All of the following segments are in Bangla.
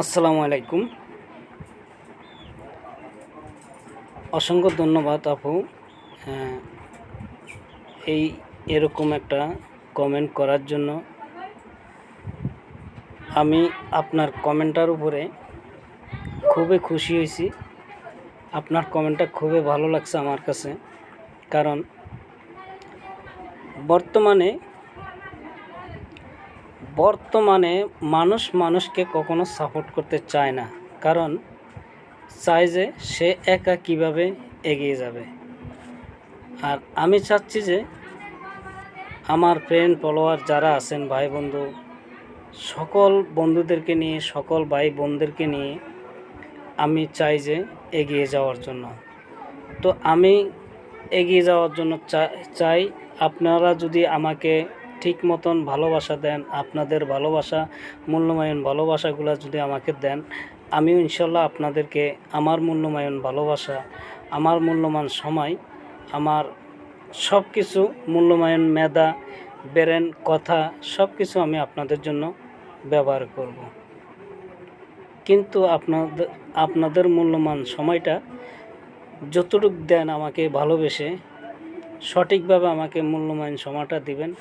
আসসালামু আলাইকুম। অসংখ্য ধন্যবাদ আপু, হ্যাঁ, এই এরকম একটা কমেন্ট করার জন্য। আমি আপনার কমেন্টটার উপরে খুবই খুশি হয়েছি। আপনার কমেন্টটা খুবই ভালো লাগছে আমার কাছে, কারণ বর্তমানে বর্তমানে মানুষ মানুষকে কখনো সাপোর্ট করতে চায় না, কারণ চায় যে সে একা কিভাবে এগিয়ে যাবে। আর আমি চাচ্ছি যে আমার ফ্রেন্ড ফলোয়ার যারা আছেন, ভাই বন্ধু, সকল বন্ধুদেরকে নিয়ে, সকল ভাই বোনদেরকে নিয়ে আমি চাই যে এগিয়ে যাওয়ার জন্য। তো আমি এগিয়ে যাওয়ার জন্য চাই আপনারা যদি আমাকে ঠিক মতন ভালোবাসা দেন, আপনাদের ভালোবাসা, মূল্যবান ভালোবাসাগুলো যদি আমাকে দেন, আমিও ইনশাল্লাহ আপনাদেরকে আমার মূল্যবান ভালোবাসা, আমার মূল্যবান সময়, আমার সব কিছু, মূল্যবান মেধা, ব্রেন, কথা, সব কিছু আমি আপনাদের জন্য ব্যবহার করব। কিন্তু আপনাদের মূল্যবান সময়টা যতটুকু দেন আমাকে ভালোবেসে, সঠিকভাবে আমাকে মূল্যবান সময়টা দিবেন।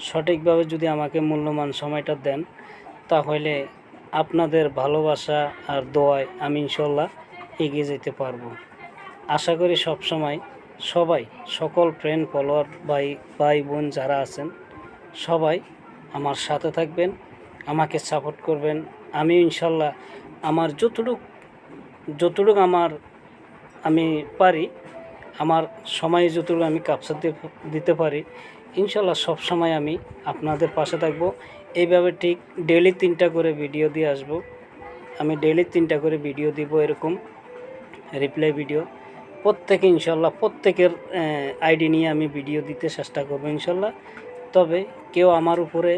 সঠিকভাবে যদি আমাকে মূল্যবান সময়টা দেন, তাহলে আপনাদের ভালোবাসা আর দোয়ায় আমি ইনশাল্লাহ এগিয়ে যেতে পারবো। আশা করি সবাই, সকল ফ্রেন্ড ফলোয়ার, ভাই বোন যারা আছেন, সবাই আমার সাথে থাকবেন, আমাকে সাপোর্ট করবেন। আমি ইনশাল্লাহ আমার যতটুকু আমি পারি, আমার সময় যতটুকু আমি কাপসাতে দিতে পারি, ইনশাল্লাহ সব সময় আমি আপনাদের পাশে থাকব। এইভাবে ঠিক ডেইলি 3টা করে ভিডিও দিয়ে আসব। আমি ডেইলি 3টা করে ভিডিও দিব, এরকম রিপ্লাই ভিডিও প্রত্যেকে, ইনশাল্লাহ প্রত্যেকের আইডি নিয়ে আমি ভিডিও দিতে চেষ্টা করব ইনশাল্লাহ। তবে কেউ আমার উপরে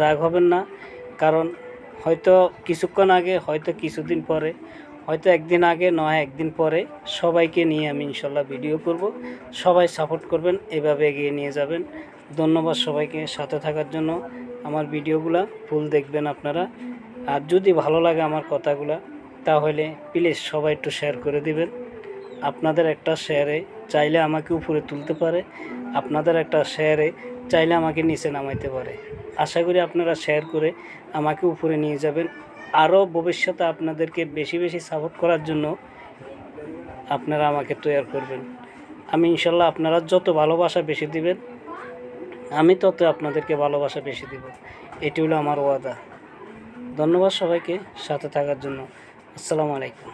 রাগ হবেন না, কারণ হয়তো কিছুক্ষণ আগে, হয়তো কিছুদিন পরে, হয়তো একদিন আগে, নয় একদিন পরে সবাইকে নিয়ে আমি ইনশাল্লাহ ভিডিও করব। সবাই সাপোর্ট করবেন, এভাবে এগিয়ে নিয়ে যাবেন। ধন্যবাদ সবাইকে সাথে থাকার জন্য। আমার ভিডিওগুলো ফুল দেখবেন আপনারা। আর যদি ভালো লাগে আমার কথাগুলো, তাহলে প্লিজ সবাই একটু শেয়ার করে দিবেন। আপনাদের একটা শেয়ারে চাইলে আমাকে উপরে তুলতে পারে, আপনাদের একটা শেয়ারে চাইলে আমাকে নিচে নামাইতে পারে। আশা করি আপনারা শেয়ার করে আমাকে উপরে নিয়ে যাবেন। আরও ভবিষ্যতে আপনাদেরকে বেশি বেশি সাপোর্ট করার জন্য আপনারা আমাকে তৈরি করবেন। আমি ইনশাল্লাহ আপনারা যত ভালোবাসা বেশি দিবেন, আমি তত আপনাদেরকে ভালোবাসা বেশি দিব। এটি হলো আমার ওয়াদা। ধন্যবাদ সবাইকে সাথে থাকার জন্য। আসসালামু আলাইকুম।